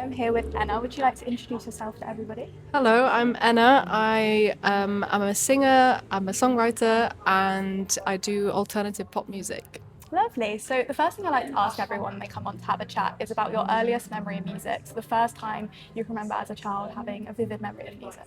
am here with Enna. Would you like to introduce yourself to everybody? Hello, I'm Enna. I'm a singer, I'm a songwriter, and I do alternative pop music. Lovely. So the first thing I like to ask everyone when they come on to have a chat is about your earliest memory of music. So the first time you can remember as a child having a vivid memory of music.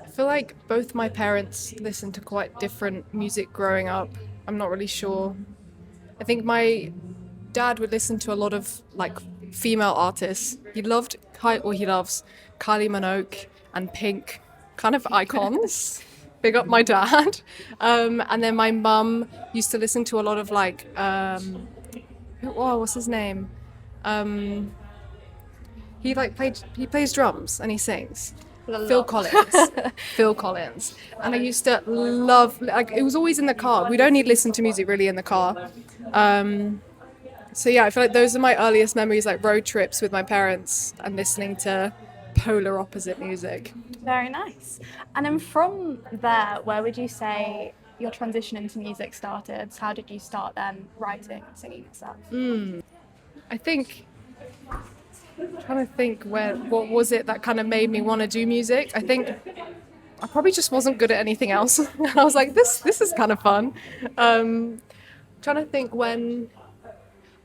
I feel like both my parents listened to quite different music growing up. I'm not really sure. I think my dad would listen to a lot of like female artists. He loves Kylie Minogue and Pink, kind of icons. Big up my dad. And then my mum used to listen to a lot of like, what's his name? He plays drums and he sings. Phil Collins. Phil Collins. And I used to love, like, it was always in the car. We'd only listen to music really in the car. So yeah, I feel like those are my earliest memories, like road trips with my parents and listening to polar opposite music. Very nice. And then from there, where would you say your transition into music started? How did you start then writing and singing yourself? I think, I'm trying to think what was it that kind of made me want to do music. I think I probably just wasn't good at anything else. And I was like, this is kind of fun. Trying to think when.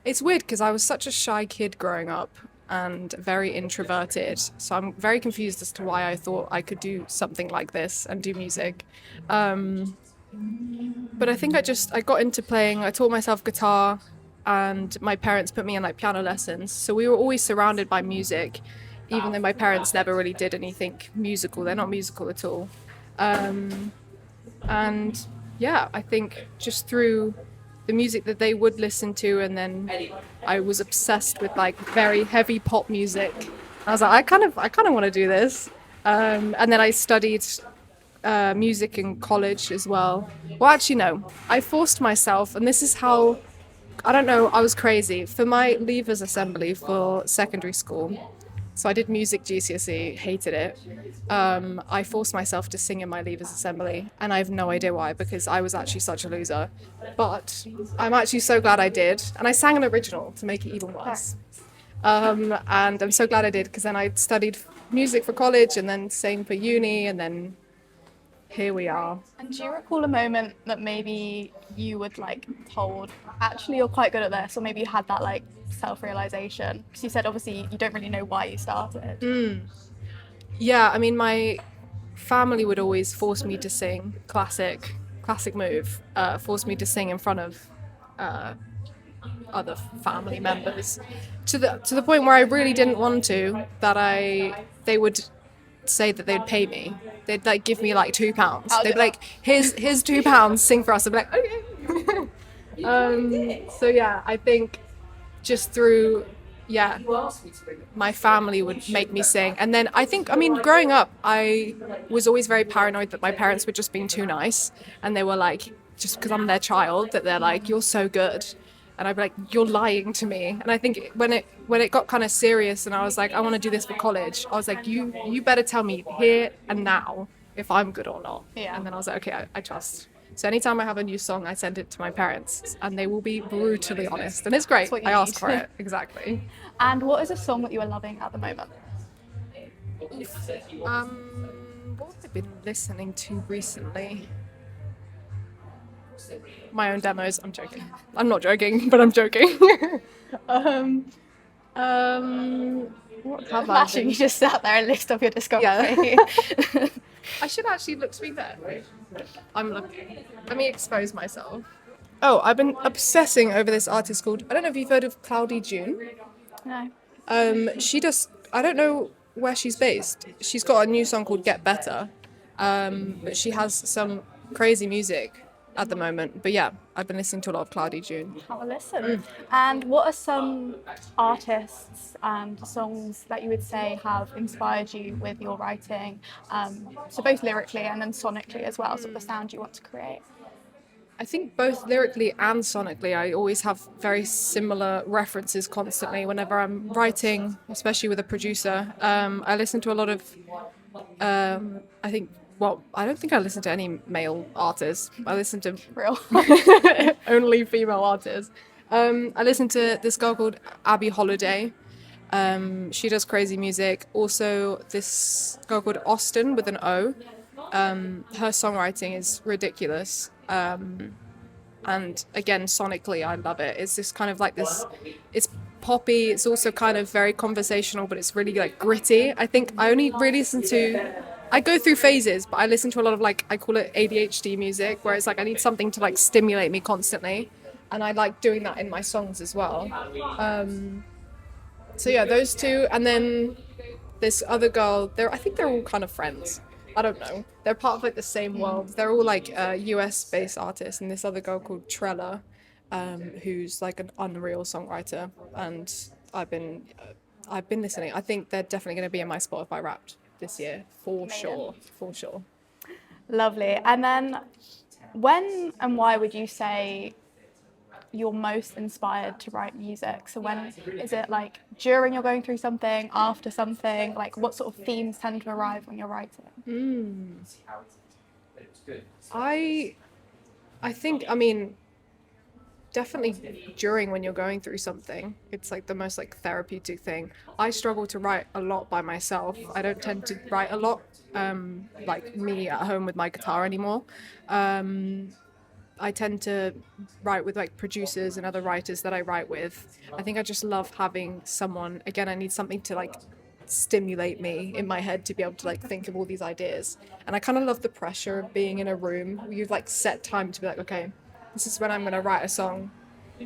It's weird because I was such a shy kid growing up and very introverted. So I'm very confused as to why I thought I could do something like this and do music. But I think I got into playing. I taught myself guitar and my parents put me in like piano lessons. So we were always surrounded by music, even though my parents never really did anything musical. They're not musical at all. And yeah, I think just through the music that they would listen to, and then I was obsessed with like very heavy pop music. I was like, I kind of want to do this. And then I studied music in college as well. Well, actually, no. I forced myself, and this is how, I don't know, I was crazy. For my Leavers Assembly for secondary school, so I did music GCSE, hated it. I forced myself to sing in my Leavers Assembly, and I have no idea why, because I was actually such a loser. But I'm actually so glad I did, and I sang an original to make it even worse. And I'm so glad I did, because then I studied music for college, and then sang for uni, and then here we are. And do you recall a moment that maybe you would like told, actually you're quite good at this, or maybe you had that like self-realization? Because you said obviously you don't really know why you started. Yeah, I mean, my family would always force me to sing classic move, force me to sing in front of other family members to the point where I really didn't want to, they would say that they'd pay me. They'd like give me like £2. They'd be like, here's £2, sing for us. I'd be like, okay. So yeah, I think just through my family would make me sing. And then I mean, growing up, I was always very paranoid that my parents were just being too nice, and they were like, just because I'm their child, that they're like, you're so good. And I'd be like, you're lying to me. And I think when it got kind of serious and I was like, I want to do this for college, I was like, you better tell me here and now if I'm good or not. Yeah. And then I was like, okay, I trust. So anytime I have a new song, I send it to my parents, and they will be brutally honest. And it's great. I ask for it. Exactly. And what is a song that you are loving at the moment? What have I been listening to recently? My own demos. I'm joking. I'm not joking, but I'm joking. What have I Imagine you just sat there and list off your discography. Yeah. I should actually look to be there. I'm looking. Let me expose myself. Oh, I've been obsessing over this artist called, I don't know if you've heard of Cloudy June. No. She does, I don't know where she's based. She's got a new song called Get Better. But she has some crazy music at the moment. But yeah, I've been listening to a lot of Cloudy June. Have a listen. And what are some artists and songs that you would say have inspired you with your writing? So both lyrically and then sonically as well, sort of the sound you want to create. I think both lyrically and sonically, I always have very similar references constantly whenever I'm writing, especially with a producer. I listen to a lot of, I don't think I listen to any male artists. I listen to only female artists. I listen to this girl called Abby Holiday. She does crazy music. Also, this girl called Austin with an O. Her songwriting is ridiculous. And again, sonically, I love it. It's this kind of like this, it's poppy. It's also kind of very conversational, but it's really like gritty. I think I only really I go through phases, but I listen to a lot of like, I call it ADHD music, where it's like I need something to like stimulate me constantly. And I like doing that in my songs as well. So yeah, those two. And then this other girl, I think they're all kind of friends. I don't know. They're part of like the same world. They're all like US based artists, and this other girl called Trella, who's like an unreal songwriter. And I've been listening. I think they're definitely going to be in my Spotify Wrapped this year for sure. Lovely. And then, when and why would you say you're most inspired to write music? So when is it, like during you're going through something, after something? Like what sort of themes tend to arrive when you're writing? I think, I mean, definitely during when you're going through something. It's like the most like therapeutic thing. I struggle to write a lot by myself. I don't tend to write a lot like me at home with my guitar anymore. I tend to write with like producers and other writers that I write with. I think I just love having someone, again, I need something to like stimulate me in my head to be able to like think of all these ideas. And I kind of love the pressure of being in a room where you've like set time to be like, okay, this is when I'm going to write a song.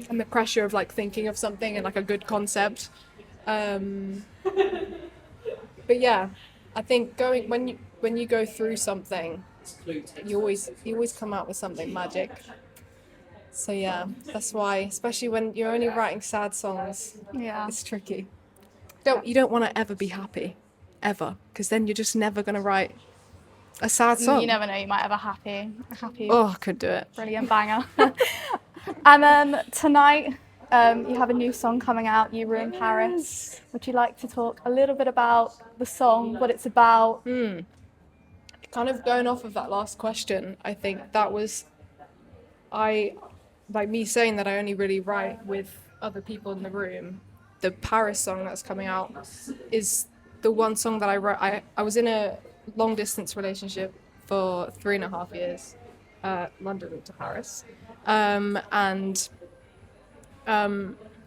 And the pressure of like thinking of something and like a good concept. But yeah, I think when you go through something, you always come out with something magic. So yeah, that's why, especially when you're only writing sad songs, it's tricky. You don't want to ever be happy, ever, because then you're just never gonna write a sad song. You never know, you might have a happy. Oh, I could do it. Brilliant banger. And then tonight, you have a new song coming out, You Ruin Paris. Would you like to talk a little bit about the song, what it's about? Kind of going off of that last question, I think that was, like me saying that I only really write with other people in the room. The Paris song that's coming out is the one song that I wrote. I was in a long distance relationship for 3.5 years, London to Paris.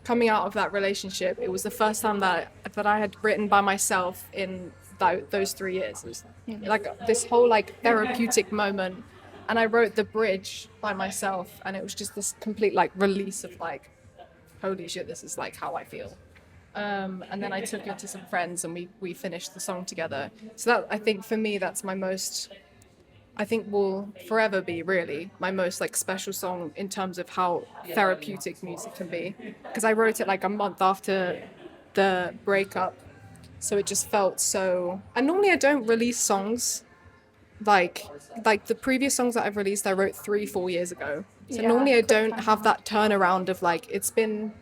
Coming out of that relationship, it was the first time that I had written by myself in those 3 years. It was like this whole like therapeutic moment, and I wrote the bridge by myself, and it was just this complete like release of like, holy shit, this is like how I feel. And then I took it to some friends, and we finished the song together. So that, I think for me, that's my most, I think will forever be really my most like special song in terms of how therapeutic music can be, because I wrote it like a month after the breakup. So it just felt so, and normally I don't release songs like the previous songs that I've released I wrote 3-4 years ago. So normally I don't have that turnaround of like, it's been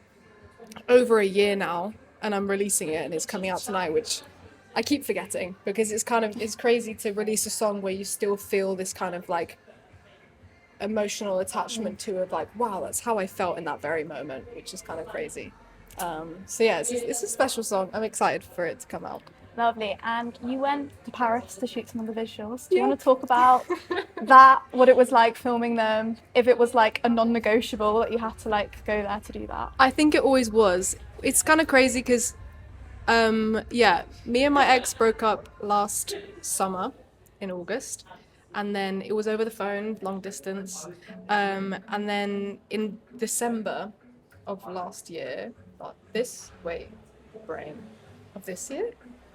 over a year now and I'm releasing it and it's coming out tonight, which I keep forgetting, because it's crazy to release a song where you still feel this kind of like emotional attachment to it, like, wow, that's how I felt in that very moment, which is kind of crazy. So yeah, it's a special song. I'm excited for it to come out. Lovely. And you went to Paris to shoot some of the visuals. Do you want to talk about that, what it was like filming them, if it was like a non-negotiable that you had to like go there to do that? I think it always was. It's kind of crazy because me and my ex broke up last summer in August, and then it was over the phone, long distance, and then in December of last year, this year?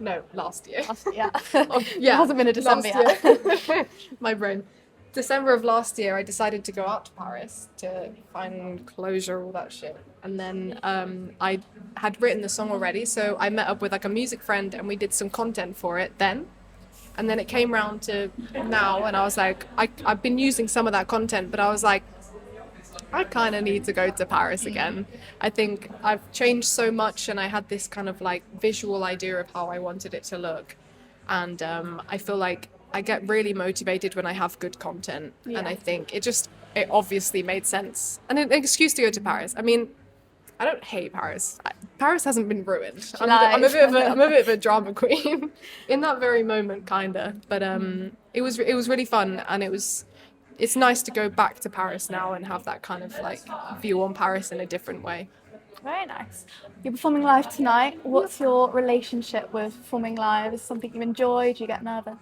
No, last year. It hasn't been a December yet. My brain. December of last year, I decided to go out to Paris to find closure, all that shit. And then I had written the song already, so I met up with like a music friend and we did some content for it then. And then it came round to now, and I was like, I've been using some of that content, but I was like, I kind of need to go to Paris again. I think I've changed so much, and I had this kind of like visual idea of how I wanted it to look. And I feel like I get really motivated when I have good content. And I think it obviously made sense. And an excuse to go to Paris. I mean, I don't hate Paris. Paris hasn't been ruined. I'm Lies. a bit of a drama queen in that very moment, kinda. But it was really fun, and it's nice to go back to Paris now and have that kind of like view on Paris in a different way. Very nice. You're performing live tonight. What's your relationship with performing live? Is it something you enjoy? Do you get nervous?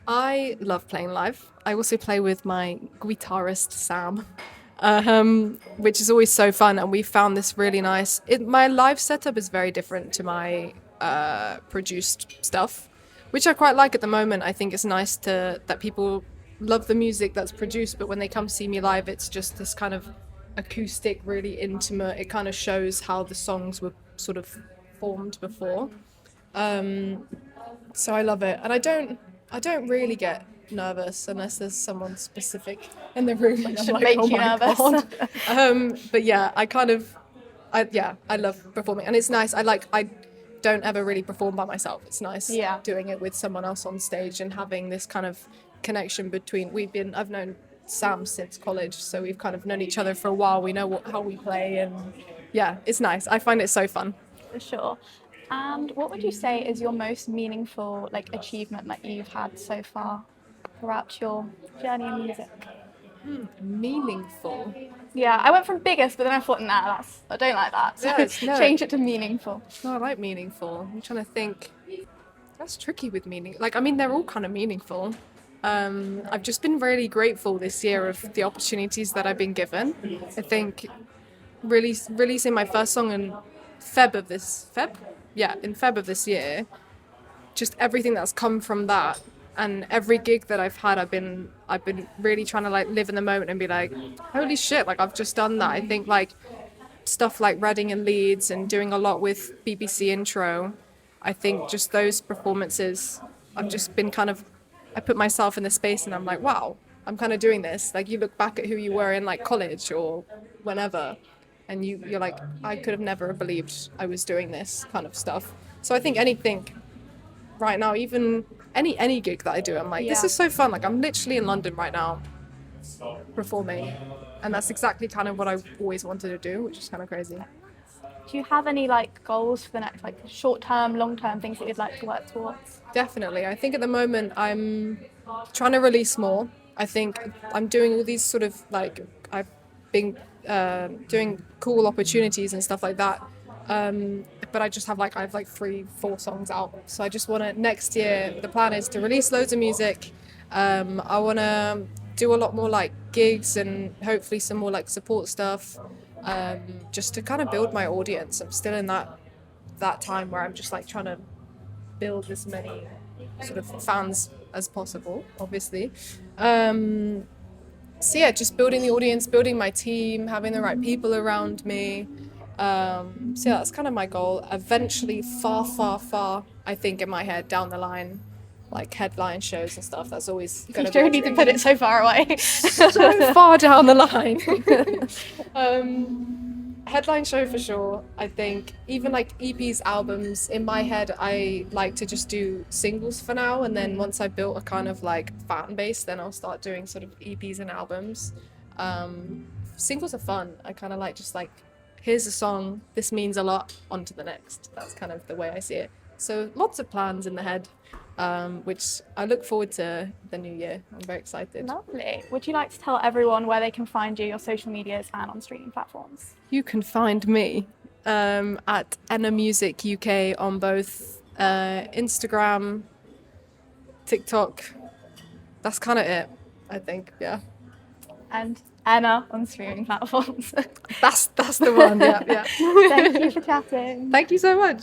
I love playing live. I also play with my guitarist Sam, which is always so fun. And we found this really nice. My live setup is very different to my produced stuff, which I quite like at the moment. I think it's nice that people love the music that's produced, but when they come see me live, it's just this kind of acoustic, really intimate. It kind of shows how the songs were sort of formed before. So I love it, and I don't really get nervous unless there's someone specific in the room. And I'm Should like, make oh you my nervous. God. But yeah, I love performing, and it's nice. I don't ever really perform by myself. It's nice doing it with someone else on stage and having this kind of connection between. I've known Sam since college, so we've kind of known each other for a while. We know how we play, and yeah, it's nice. I find it so fun. For sure. And what would you say is your most meaningful achievement that you've had so far throughout your journey in music? Meaningful. Yeah, I went from biggest, but then I thought, I don't like that. So No. change it to meaningful. No, I like meaningful. I'm trying to think. That's tricky with meaning. They're all kind of meaningful. I've just been really grateful this year of the opportunities that I've been given. I think releasing my first song in Feb of this year, just everything that's come from that, and every gig that I've had, I've been really trying to live in the moment and be like, holy shit, I've just done that. I think stuff like Reading and Leeds and doing a lot with BBC Intro, I think just those performances, I've just been I put myself in the space and I'm like, wow, I'm kind of doing this. You look back at who you were in college or whenever, and you're like, I could have never believed I was doing this kind of stuff. So I think anything right now, even any gig that I do, I'm like, this is so fun. I'm literally in London right now performing, and that's exactly kind of what I always wanted to do, which is kind of crazy. Do you have any goals for the next short-term, long-term things that you'd like to work towards? Definitely. I think at the moment I'm trying to release more. I think I'm doing all these sort of I've been doing cool opportunities and stuff like that. But I just have I have 3-4 songs out. So I just want to, next year, the plan is to release loads of music. I want to do a lot more gigs and hopefully some more support stuff, just to kind of build my audience. I'm still in that time where I'm just trying to build as many sort of fans as possible, obviously. So yeah, just building the audience, building my team, having the right people around me. So yeah, that's kind of my goal. Eventually, far, I think in my head, down the line, headline shows and stuff. That's always going to be. You don't need to put it so far away. So far down the line. Headline show for sure. I think even EPs, albums, in my head, I like to just do singles for now, and then once I've built a kind of fan base, then I'll start doing sort of EPs and albums. Singles are fun. I kind of just here's a song, this means a lot, on to the next. That's kind of the way I see it. So lots of plans in the head, which I look forward to the new year. I'm very excited. Lovely. Would you like to tell everyone where they can find you, your social medias and on streaming platforms? You can find me at ENNA Music UK on both Instagram, TikTok. That's kind of it, I think, yeah. And ENNA on streaming platforms. That's the one, yeah. Thank you for chatting. Thank you so much.